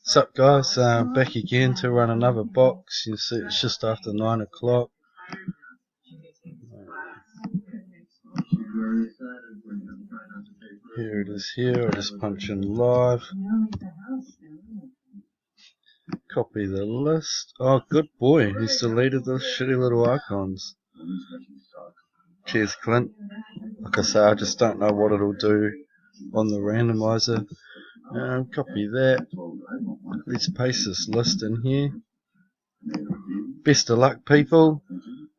Sup guys, back again to run another box. You see it's just after 9 o'clock. Here it is here, I'll just punch in live. Copy the list. Oh good boy, he's deleted the shitty little icons. Cheers Clint. Like I say, I just don't know what it'll do on the randomizer. Copy that. Let's paste this list in here. Best of luck people.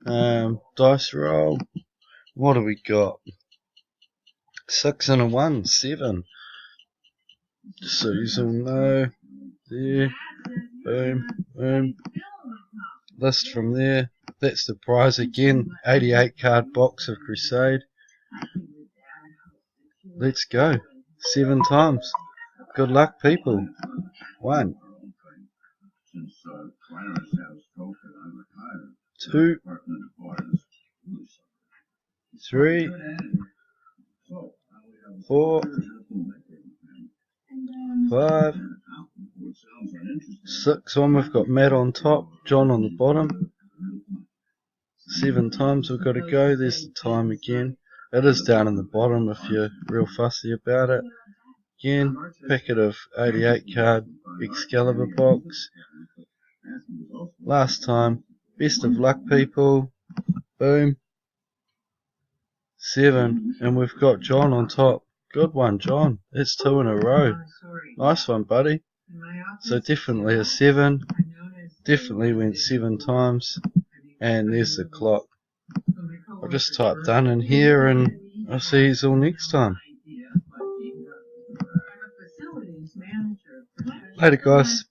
Dice roll. What do we got? 6 and a 1, 7. So you'll know. There. Boom, boom. List from there. That's the prize again. 88 card box of Crusade. Let's go. 7 times. Good luck people. 1, 2, 3, 4, 5, 6. One we've got Matt on top, John on the bottom. 7 times we've got to go. There's the time again. It is down in the bottom if you're real fussy about it. Again, packet of 88 card Excalibur box. Last time. Best of luck people. Boom. 7. And we've got John on top. Good one John. That's 2 in a row. Nice one buddy. So definitely a 7. Definitely went 7 times. And there's the clock. I'll just type done in here and I'll see you all next time. Later guys.